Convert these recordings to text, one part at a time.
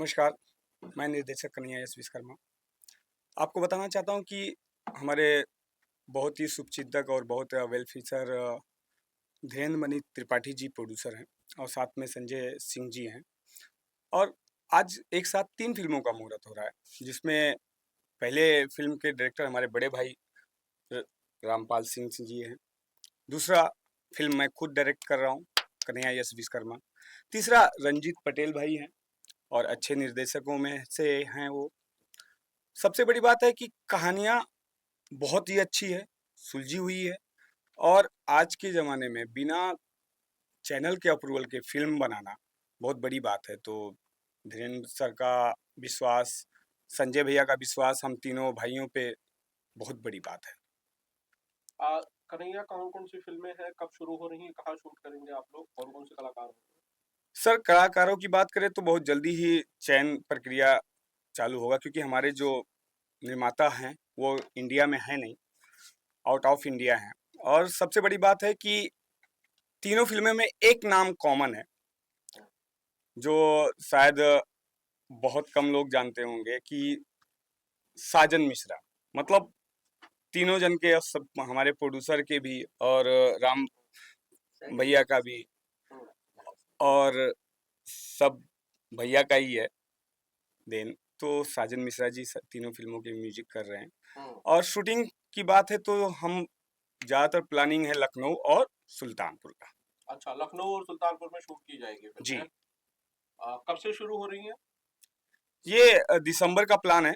नमस्कार, मैं निर्देशक कन्हैया एस विश्वकर्मा। आपको बताना चाहता हूँ कि हमारे बहुत ही शुभचिंतक और बहुत well feature Dhirendra Mani Tripathi ji producer हैं और साथ में संजय सिंह जी हैं। और आज एक साथ 3 फ़िल्मों का मुहूर्त हो रहा है, जिसमें पहले फ़िल्म के डायरेक्टर हमारे बड़े भाई र रामपाल सिंह जी हैं। दूसरा फ़िल्म मैं खुद डायरेक्ट कर रहा हूँ, कन्हैया एस विश्वकर्मा। तीसरा रंजीत पटेल भाई हैं और अच्छे निर्देशकों में से हैं वो। सबसे बड़ी बात है कि कहानियाँ बहुत ही अच्छी है, सुलझी हुई है और आज के ज़माने में बिना चैनल के अप्रूवल के फ़िल्म बनाना बहुत बड़ी बात है। तो धीरेन्द्र सर का विश्वास, संजय भैया का विश्वास हम तीनों भाइयों पे बहुत बड़ी बात है। कन्हैया कौन-कौन सी फ़िल्में हैं? कब शुरू हो रही हैं? कहाँ शूट करेंगे आप लोग? कौन-कौन से कलाकार होंगे? सर, कलाकारों की बात करें तो बहुत जल्दी ही चयन प्रक्रिया चालू होगा, क्योंकि हमारे जो निर्माता हैं वो इंडिया में हैं नहीं, आउट ऑफ इंडिया हैं। और सबसे बड़ी बात है कि तीनों फ़िल्मों में एक नाम कॉमन है, जो शायद बहुत कम लोग जानते होंगे कि साजन मिश्रा। मतलब तीनों जन के, सब हमारे प्रोड्यूसर के भी और राम भैया का भी और सब भैया का ही है देन। तो साजन मिश्रा जी तीनों फिल्मों के म्यूजिक कर रहे हैं। और शूटिंग की बात है तो हम ज़्यादातर प्लानिंग है लखनऊ और सुल्तानपुर का। अच्छा, लखनऊ और सुल्तानपुर में शूट की जाएगी जी, फ़िल्में। कब से शुरू हो रही हैं? ये दिसंबर का प्लान है।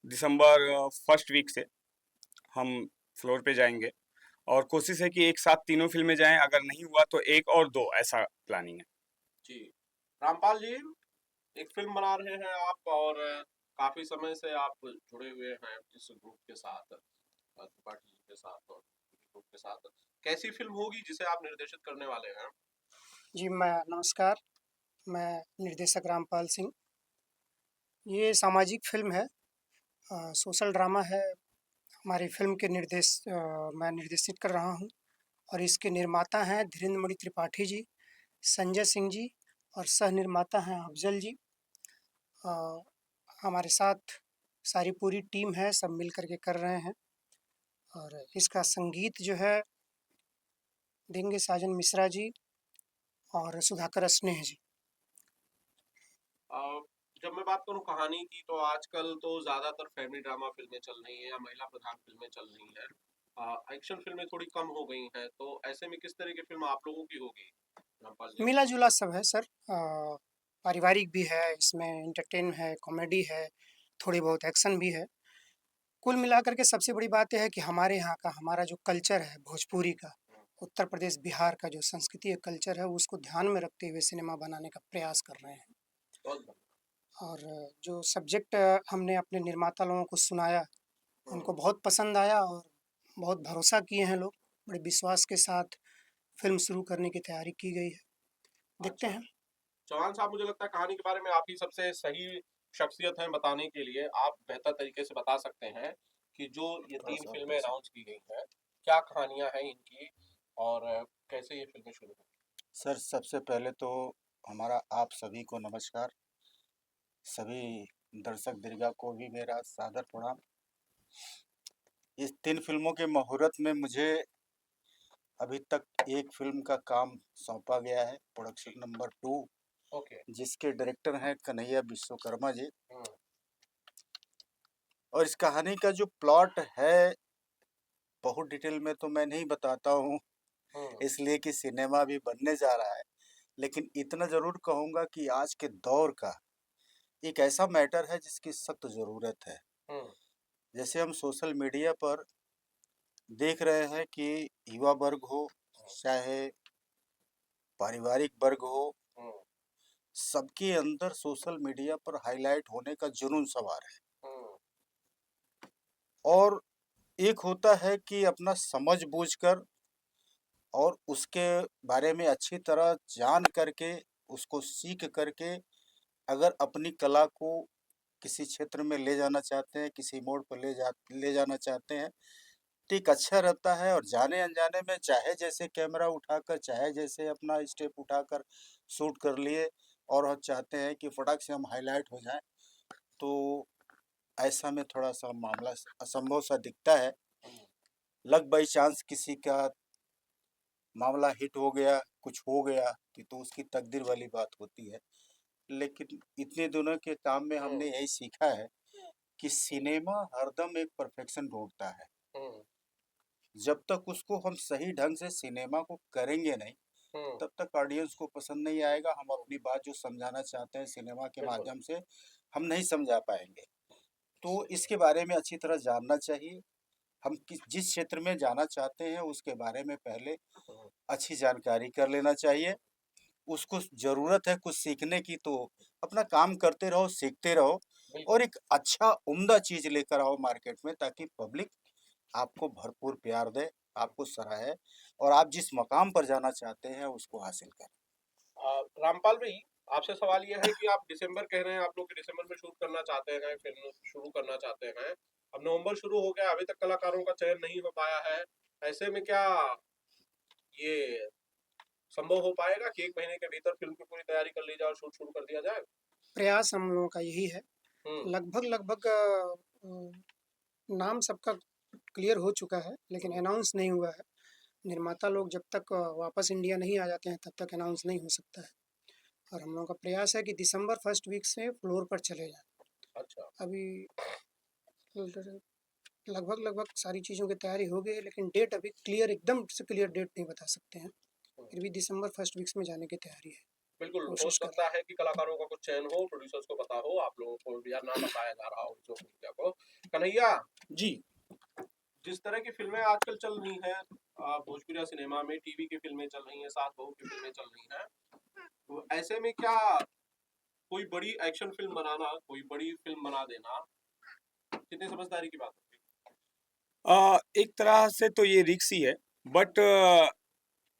दिसंबर फर्स्ट वीक से हम फ्लोर पे जाएंगे और कोशिश है कि एक साथ तीनों फिल्में जाएं। अगर नहीं हुआ तो एक और दो, ऐसा प्लानिंग है। जी। रामपाल जी, एक फ़िल्म बना रहे हैं आप और काफ़ी समय से आप जुड़े हुए हैं इस ग्रुप के साथ, त्रिपाठी जी के साथ और ग्रुप के साथ। कैसी फ़िल्म होगी जिसे आप निर्देशित करने वाले हैं? जी, नमस्कार, मैं निर्देशक रामपाल सिंह। ये सामाजिक फ़िल्म है, सोशल ड्रामा है। हमारी फ़िल्म के मैं निर्देशित कर रहा हूँ और इसके निर्माता हैं धीरेन्द्र मणि त्रिपाठी जी, संजय सिंह जी और सह-निर्माता हैं अफ़ज़ल जी। अ, हमारे साथ सारी पूरी टीम है, सब मिल कर के कर रहे हैं और इसका संगीत जो है देंगे साजन मिश्रा जी और सुधाकर स्नेह जी। अ, जब मैं बात करूँ कहानी की तो आजकल तो ज़्यादातर फैमिली ड्रामा फ़िल्में चल रही हैं या महिला प्रधान फ़िल्में चल रही हैं। एक्शन फ़िल्में थोड़ी कम हो गई हैं, तो ऐसे में किस तरह की फ़िल्म आप लोगों की होगी, रामपाल जी? मिला-जुला सब है सर। पारिवारिक भी है, इसमें एंटरटेन है, कॉमेडी है, थोड़ी बहुत एक्शन भी है। कुल मिलाकर के सबसे बड़ी बात ये है कि हमारे यहाँ का हमारा जो कल्चर है भोजपुरी का, उत्तर प्रदेश, बिहार का जो संस्कृति और कल्चर है उसको ध्यान में रखते हुए सिनेमा बनाने का प्रयास कर रहे हैं। बहुत बढ़िया। और जो सब्जेक्ट हमने अपने निर्माता लोगों को सुनाया, हुँ, उनको बहुत पसंद आया और बहुत भरोसा किए हैं लोग। बड़े विश्वास के साथ फ़िल्म शुरू करने की तैयारी की गई है। देखते अच्छा। हैं। चौहान साहब, मुझे लगता है कहानी के बारे में आप ही सबसे सही शख्सियत हैं बताने के लिए। आप बेहतर तरीके से बता सकते हैं कि जो ये 3 फ़िल्में अनाउंस की गई हैं, क्या कहानियाँ हैं इनकी और कैसे ये फ़िल्में शुरू हुई? सर, सबसे पहले तो हमारा आप सभी को नमस्कार। सभी दर्शक दीर्घा को भी मेरा सादर प्रणाम। इस 3 फ़िल्मों के मुहूर्त में मुझे अभी तक एक फ़िल्म का काम सौंपा गया है, प्रोडक्शन नंबर 2, ओके। जिसके डायरेक्टर हैं कन्हैया विश्वकर्मा जी। हुँ, और इस कहानी का जो प्लॉट है, बहुत डिटेल में तो मैं नहीं बताता हूँ, हुँ, इसलिए कि सिनेमा भी बनने जा रहा है। लेकिन इतना ज़रूर कहूँगा कि आज के दौर का एक ऐसा मैटर है जिसकी सख्त ज़रूरत है। हुँ, जैसे हम सोशल मीडिया पर देख रहे हैं कि युवा वर्ग हो, चाहे पारिवारिक वर्ग हो, हुँ, सबके अंदर सोशल मीडिया पर हाईलाइट होने का जुनून सवार है। हुँ, और एक होता है कि अपना समझ-बूझकर और उसके बारे में अच्छी तरह जान करके, उसको सीख करके अगर अपनी कला को किसी क्षेत्र में ले जाना चाहते हैं, किसी मोड़ पर ले जाना चाहते हैं, तो एक अच्छा रहता है। और जाने-अनजाने में चाहे जैसे कैमरा उठाकर, चाहे जैसे अपना स्टेप उठाकर शूट कर लिए, और हम चाहते हैं कि फटाक से हम हाईलाइट हो जाएं, तो ऐसा में थोड़ा सा मामला असंभव सा दिखता है। लक बाई चांस किसी का मामला हिट हो गया, कुछ हो गया कि तो उसकी तकदीर वाली बात होती है। लेकिन इतने दिनों के काम में हम्म हमने यही सीखा है कि सिनेमा हरदम एक परफेक्शन ढूंढता है। हम्म जब तक उसको हम सही ढंग से सिनेमा को करेंगे नहीं, हम्म तब तक ऑडियंस को पसंद नहीं आएगा। हम अपनी बात जो समझाना चाहते हैं सिनेमा के बिल्कुल। माध्यम से, हम नहीं समझा पाएंगे। तो इसके बारे में अच्छी तरह जानना चाहिए। हम जिस क्षेत्र में जाना चाहते हैं उसके बारे में पहले हम्म, अच्छी जानकारी कर लेना चाहिए। उसको ज़रूरत है कुछ सीखने की, तो अपना काम करते रहो, सीखते रहो बिल्कुल। और एक अच्छा उम्दा चीज़ लेकर आओ मार्केट में, ताकि पब्लिक आपको भरपूर प्यार दे, आपको सराहे और आप जिस मकाम पर जाना चाहते हैं उसको हासिल करें। रामपाल भाई, आपसे सवाल यह है कि आप दिसंबर कह रहे हैं, आप लोग दिसंबर में शूट करना चाहते हैं, फिल्म शुरू करना चाहते हैं। अब नवंबर शुरू हो गया, अभी तक कलाकारों का चयन नहीं हो पाया है। ऐसे में क्या ये संभव हो पाएगा कि 1 महीने के भीतर फिल्म की पूरी तैयारी कर ली जाए और शूट शुरू कर दिया जाए? प्रयास हम लोगों का यही है। हम्म लगभग लगभग नाम सबका क्लियर हो चुका है, लेकिन अनाउंस नहीं हुआ है। निर्माता लोग जब तक वापस इंडिया नहीं आ जाते हैं, तब तक अनाउंस नहीं हो सकता है। और हम लोगों का प्रयास है कि दिसंबर फर्स्ट वीक से फ्लोर पर चले जाएँ। अच्छा। अभी लगभग लगभग सारी चीज़ों की तैयारी हो गई है, लेकिन डेट अभी क्लियर एकदम से क्लियर डेट नहीं बता सकते हैं। हम्म, फिर भी दिसंबर फर्स्ट वीक्स में जाने की तैयारी है, बिल्कुल हो कोशिश कर रहे सकता है कि कलाकारों का कुछ चयन हो, प्रोड्यूसर्स को पता हो, आप लोगों को या ना बताया जा रहा हो जो मीडिया को। कन्हैया, जी। जिस तरह की फिल्में आजकल चल रही हैं, भोजपुरी सिनेमा में टीवी की फिल्में चल रही हैं, सास बहू की फिल्में चल रही हैं, तो ऐसे में क्या कोई बड़ी एक्शन फिल्म बनाना, कोई बड़ी फिल्म बना देना कितनी समझदारी की बात होगी? एक तरह से तो ये रिक्स ही है, बट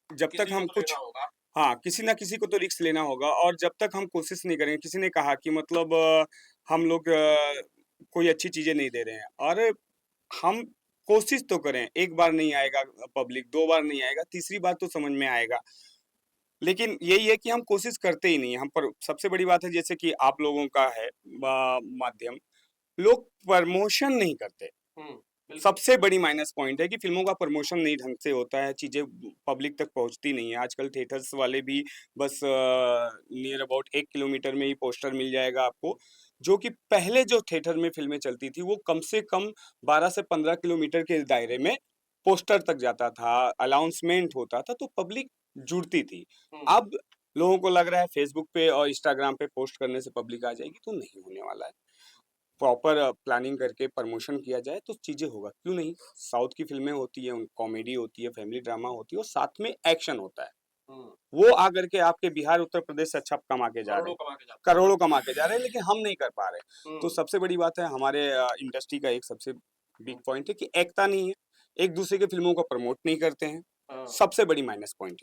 जब तक किसी को हम तो कुछ, लेना होगा। हाँ, किसी ना किसी को तो रिस्क लेना होगा, और जब तक हम कोशिश नहीं करेंगे, किसी ने कहा कि मतलब हम लोग कोई अच्छी चीजें नहीं दे रहे हैं, और हम कोशिश तो करें। एक बार नहीं आएगा पब्लिक, दो बार नहीं आएगा, तीसरी बार तो समझ में आएगा। लेकिन यही है कि हम कोशिश करते ही नहीं हैं। हम पर सबसे बड़ी बात है, जैसे कि आप लोगों का है माध्यम, लोग प्रमोशन नहीं करते। बिल्कुल। सबसे बड़ी माइनस पॉइंट है कि फिल्मों का प्रमोशन नहीं ढंग से होता है, चीज़ें पब्लिक तक पहुंचती नहीं है। आजकल थिएटर्स वाले भी बस नियर अबाउट 1 किलोमीटर में ही पोस्टर मिल जाएगा आपको, जो कि पहले जो थिएटर में फिल्में चलती थी वो कम से कम 12 से 15 किलोमीटर के दायरे में पोस्टर तक जाता था, अनाउंसमेंट होता था, तो पब्लिक जुड़ती थी। हम्म अब लोगों को लग रहा है फेसबुक पे और इंस्टाग्राम पे पोस्ट करने से पब्लिक आ जाएगी, तो नहीं होने वाला है। प्रॉपर प्लानिंग करके प्रमोशन किया जाए तो चीजें होगा, क्यों नहीं। साउथ की फिल्में होती है, कॉमेडी होती है, फैमिली ड्रामा होती है, और साथ में एक्शन होता है। हम्म वो आकर के आपके बिहार उत्तर प्रदेश से अच्छा कमा के जा रहे करोड़ों हैं, कमा के जाते हैं। करोड़ों कमा के जा रहे हैं, लेकिन हम नहीं कर पा रहे। तो हम्म सबसे बड़ी बात है, हमारे इंडस्ट्री का एक सबसे बिग हम्म, पॉइंट है कि एकता नहीं है, एक दूसरे के फिल्मों को प्रमोट नहीं करते हैं। हाँ, सबसे बड़ी माइनस पॉइंट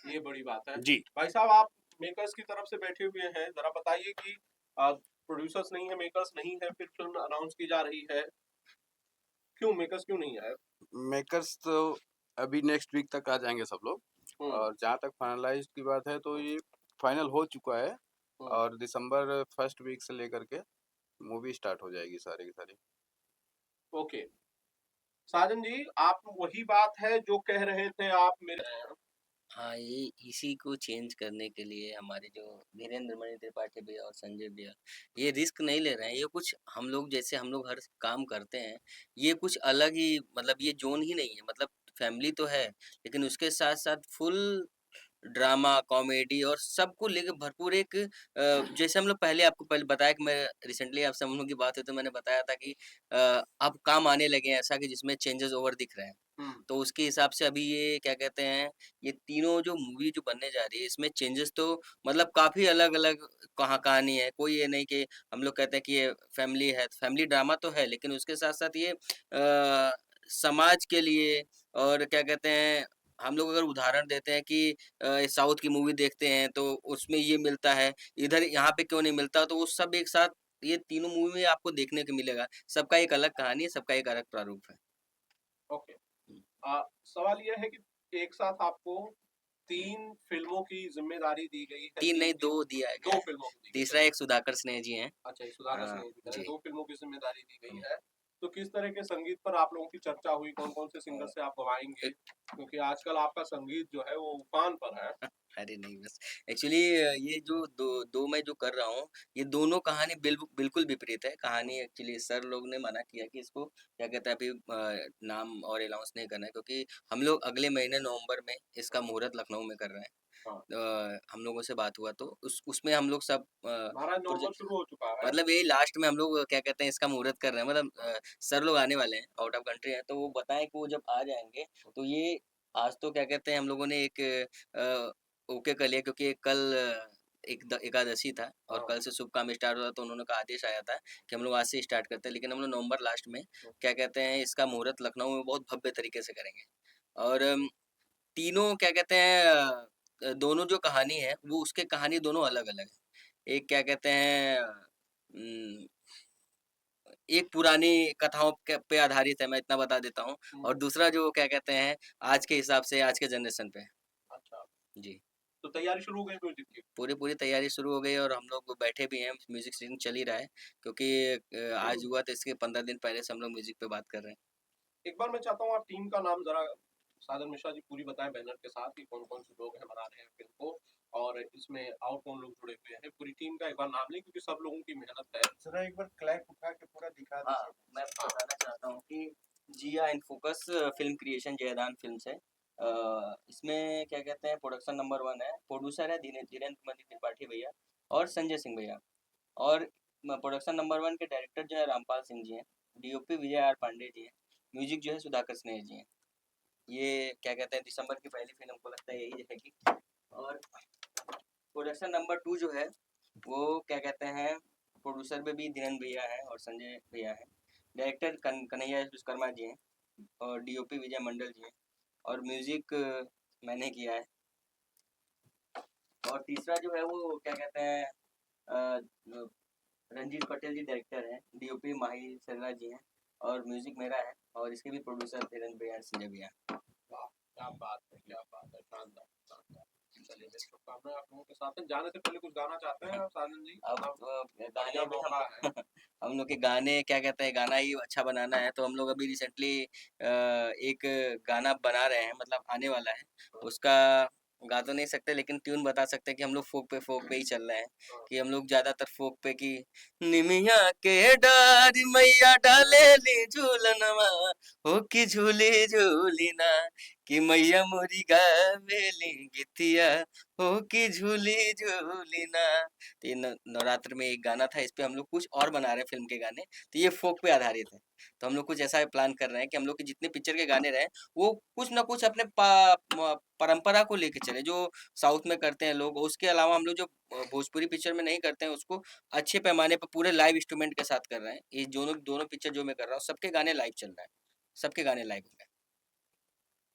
ये बड़ी बात है। है जी। भाई साहब, आप मेकर्स की तरफ से बैठे हुए हैं, जरा बताइए कि प्रोड्यूसर्स नहीं है, मेकर्स नहीं है, फिर फिल्म अनाउंस की जा रही है, क्यों मेकर्स क्यों नहीं आए? मेकर्स तो अभी नेक्स्ट वीक तक आ जाएंगे सब लोग। हम्म और जहाँ तक फाइनलाइज की बात है तो ये फाइनल हो चुका है। हम्म और दिसंबर फर्स्ट वीक से लेकर के मूवी स्टार्ट हो जाएगी सारी की सारी। ओके। साजन जी, आप वही बात है जो कह रहे थे आप मेरे। हाँ, ये इसी को चेंज करने के लिए हमारे जो धीरेन्द्र मणि त्रिपाठी भैया और संजय भैया ये रिस्क नहीं ले रहे हैं। ये कुछ हम लोग जैसे हम लोग हर काम करते हैं, ये कुछ अलग ही मतलब ये ज़ोन ही नहीं है। मतलब फैमिली तो है, लेकिन उसके साथ-साथ फुल ड्रामा, कॉमेडी और सबको लेके भरपूर एक जैसे हम लोग पहले आपको पहले बताया कि मैं रिसेंटली आपसे हम लोग की बात हुई तो मैंने बताया था कि अब काम आने लगे हैं ऐसा कि जिसमें चेंजेज़ ओवर दिख रहे हैं। हम्म तो उसके हिसाब से अभी ये क्या कहते हैं, ये तीनों जो मूवी जो बनने जा रही है इसमें चेंजेस तो मतलब काफ़ी अलग-अलग कहानी है। कोई ये नहीं कि हम लोग कहते हैं कि ये फैमिली है, फैमिली ड्रामा तो है लेकिन उसके साथ-साथ ये समाज के लिए और क्या कहते हैं, हम लोग अगर उदाहरण देते हैं कि साउथ की मूवी देखते हैं तो उसमें ये मिलता है, इधर यहाँ पे क्यों नहीं मिलता? तो वो सब एक साथ ये तीनों मूवी में आपको देखने को मिलेगा। सबका एक अलग कहानी है, सबका एक अलग प्रारूप है। ओके। सवाल यह है कि एक साथ आपको 3 फ़िल्मों की ज़िम्मेदारी दी गई है, 3 नहीं 3 2 दिया गया 2 है। फ़िल्मों की दी गई है, तीसरा चलिए। एक सुधाकर सिन्हा जी हैं। अच्छा, ये सुधाकर सिंह जी जी। 2 फ़िल्मों की ज़िम्मेदारी दी गई है। तो किस तरह के संगीत पर आप लोगों की चर्चा हुई? कौन-कौन से सिंगर से आप गवाएँगे? एक क्योंकि आजकल आपका संगीत जो है वो उफान पर है। अरे नहीं बस एक्चुअली ये जो 2 मैं जो कर रहा हूँ, ये दोनों कहानी बिल्कुल विपरीत है। कहानी एक्चुअली सर लोग ने मना किया कि इसको क्या कहते हैं अभी नाम और अनाउंस नहीं करना है क्योंकि हम लोग अगले महीने नवंबर में इसका मुहूर्त लखनऊ में कर रहे हैं। हाँ, हम लोगों से बात हुआ तो उसमें हम लोग सब 12 नवंबर प्रोजेक्ट शुरू हो चुका है। मतलब यही लास्ट में हम लोग क्या कहते हैं इसका मुहूर्त कर रहे हैं मतलब सर लोग आने वाले हैं आउट ऑफ कंट्री हैं तो वो बताएं कि वो जब आ जाएंगे तो ये आज तो क्या कहते हैं हम लोगों ने एक ओके कर लिया क्योंकि कल एकादशी था और हाँ, कल से शुभ काम स्टार्ट हुआ तो उन्होंने का आदेश आया था कि हम लोग आज से स्टार्ट करते हैं लेकिन हम लोग नवंबर लास्ट में क्या कहते हैं इसका मुहूर्त लखनऊ में बहुत भव्य तरीके से करेंगे और तीनों क्या कहते हैं दोनों जो कहानी है वो उसके कहानी दोनों अलग अलग है एक क्या कहते हैं एक पुरानी कथाओं पे आधारित है मैं इतना बता देता हूँ हुँ, और दूसरा जो क्या कहते हैं आज के हिसाब से आज के जनरेशन पे अच्छा। जी तो तैयारी शुरू हो गई म्यूज़िक की? पूरी तैयारी शुरू हो गई और हम लोग बैठे भी हैं म्यूजिक सीजन चल ही रहा है क्योंकि आज हुआ तो इसके 15 दिन पहले से हम लोग म्यूजिक पे बात कर रहे हैं एक बार मैं चाहता हूँ आप टीम का नाम ज़रा साजन मिश्रा जी पूरी बताएँ बैनर के साथ कि कौन-कौन से लोग हैं बना रहे हैं फ़िल्म को और इसमें और कौन लोग जुड़े हुए हैं? पूरी टीम का एक बार नाम लें क्योंकि सब लोगों की मेहनत है। ज़रा एक बार क्लैप उठा के पूरा दिखा हाँ दीजिए। मैं बताना चाहता हूँ कि Jiya in focus film creation जयदान फिल्म है इसमें क्या कहते हैं प्रोडक्शन नंबर 1 है प्रोड्यूसर है धीरेन्द्र मनी त्रिपाठी भैया और संजय सिंह भैया और प्रोडक्शन नंबर 1 के डायरेक्टर जो है रामपाल सिंह जी हैं DOP Vijay are Pandey ji हैं म्यूजिक जो है सुधाकर स्नेह जी हैं ये क्या कहते हैं दिसंबर की पहली फिल्म हमको लगता है यही रहेगी और प्रोडक्शन नंबर 2 जो है वो क्या कहते हैं प्रोड्यूसर में भी धीरेन्द्र भैया हैं और संजय भैया हैं डायरेक्टर कन्हैया विश्वकर्मा जी हैं और डीओपी विजय मंडल जी हैं और म्यूजिक मैंने किया है और तीसरा जो है वो क्या कहते हैं अ, रंजीत पटेल जी डायरेक्टर हैं डीओपी माही सरला जी हैं और म्यूजिक मेरा है और इसके भी प्रोड्यूसर धीरेन्द्र भैया संजय भैया वाह! क्या बात है, क्या बात है। शानदार, शानदार। चलिए मेरी शुभकामनाएँ आप लोगों के साथ हैं। जाने से पहले कुछ गाना चाहते हैं साजन जी? अब मतलब गाने बढ़िया में मौका है। हम लोग के गाने क्या कहते हैं गाना ही अच्छा बनाना है तो हम लोग अभी रिसेंटली एक गाना बना रहे हैं मतलब आने वाला है उसका गा तो नहीं सकते लेकिन ट्यून बता सकते हैं कि हम लोग फोक पे ही चल रहे हैं हाँ, कि हम लोग ज्यादातर फोक पे की निमिया के डारी मैया डाले ली झूलनवा हो की झूली झूली ना कि मैया मोरी गावेली गीतिया हो की झूली झूली ना तो ये नवरात्र में एक गाना था इस पे हम लोग कुछ और बना रहे हैं फिल्म के गाने तो ये फोक पे आधारित है तो हम लोग कुछ ऐसा प्लान कर रहे हैं कि हम लोग के जितने पिक्चर के गाने रहे वो कुछ ना कुछ अपने परंपरा को लेके चले जो साउथ में करते हैं लोग उसके अलावा हम लोग जो भोजपुरी पिक्चर में नहीं करते हैं उसको अच्छे पैमाने पर पूरे लाइव इंस्ट्रूमेंट के साथ कर रहे हैं ये दोनों दोनों पिक्चर जो मैं कर रहा हूँ सबके गाने लाइव चल रहा है सबके गाने लाइव हो गए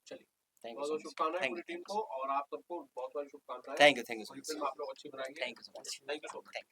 चलिए। थैंक यू सो बहुत-बहुत मच शुभकामनाएँ थैंक पूरी यू टीम थैंक को और आप सबको बहुत-बहुत शुभकामनाएँ। थैंक यू सो पूरी मच फ़िल्म आप लोग अच्छी बनाएँगे। Thank you so much thank you so much.